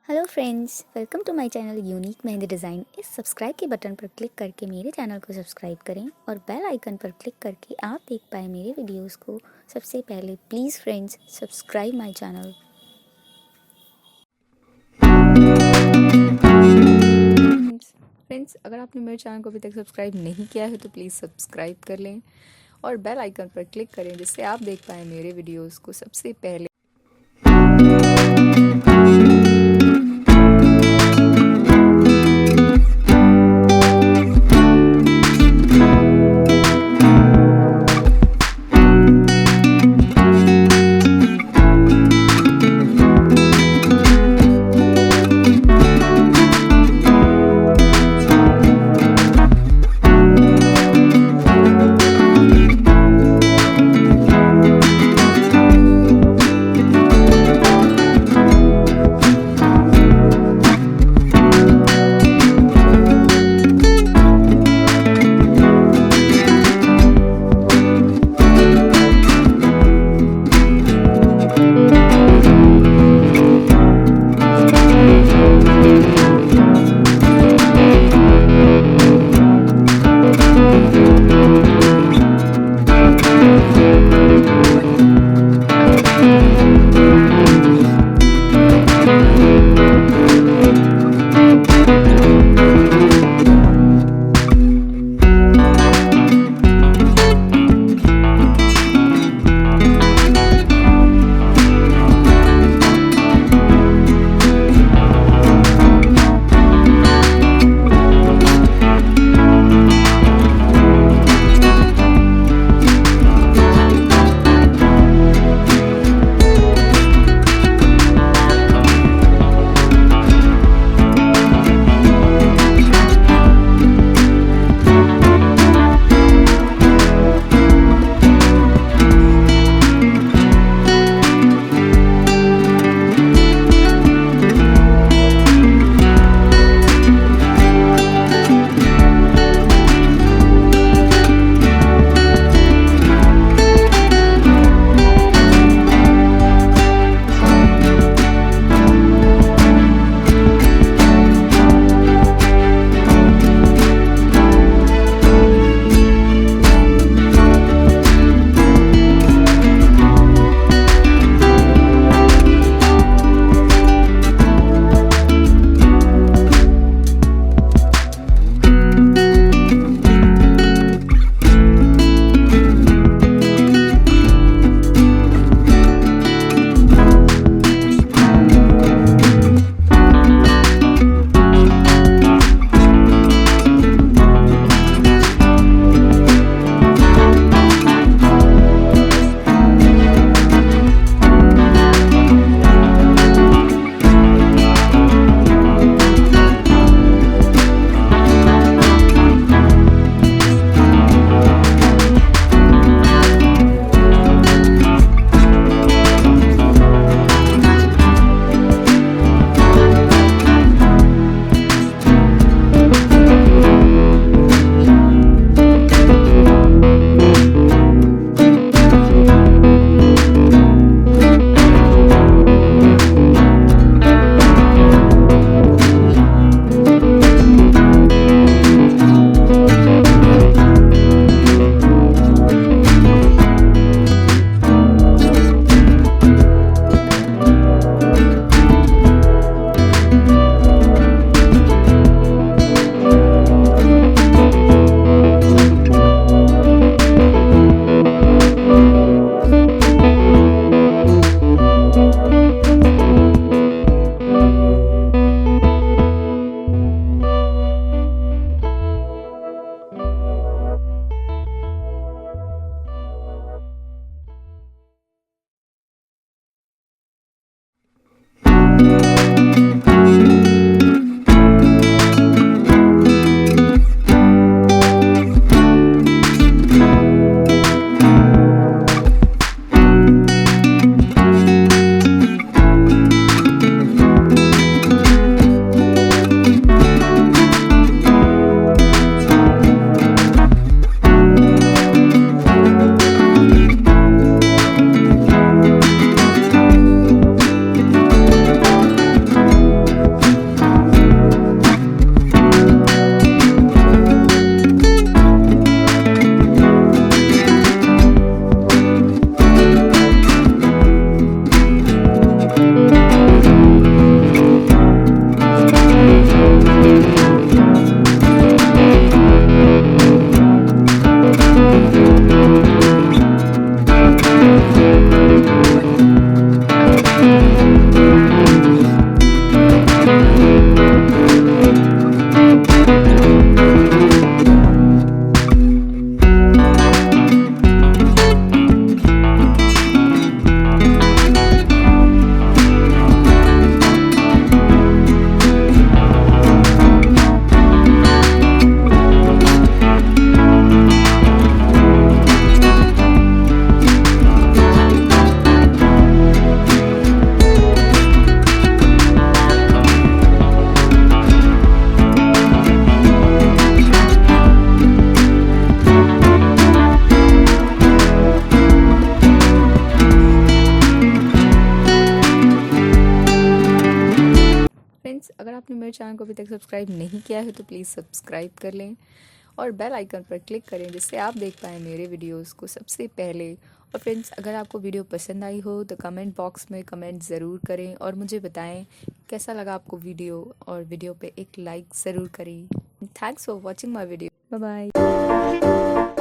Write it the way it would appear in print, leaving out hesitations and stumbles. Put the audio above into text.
Hello friends, welcome to my channel unique mehndi design. इस subscribe के button पर click करके मेरे चैनल को सब्सक्राइब करें और बेल आइकन पर क्लिक करके आप देख पाएँ मेरे वीडियोस को सबसे पहले। Please friends, subscribe my channel. Friends, अगर आपने मेरे चैनल को अभी तक सब्सक्राइब नहीं किया है तो प्लीज़ सब्सक्राइब कर लें और बेल आइकन पर क्लिक करें जिससे आप देख पाएँ मेरे वीडियोस को सबसे पहले। मेरे चैनल को अभी तक सब्सक्राइब नहीं किया है तो प्लीज़ सब्सक्राइब कर लें और बेल आइकन पर क्लिक करें जिससे आप देख पाएँ मेरे वीडियोस को सबसे पहले। और फ्रेंड्स, अगर आपको वीडियो पसंद आई हो तो कमेंट बॉक्स में कमेंट ज़रूर करें और मुझे बताएं कैसा लगा आपको वीडियो, और वीडियो पे एक लाइक ज़रूर करें। Thanks for watching my video. Bye bye.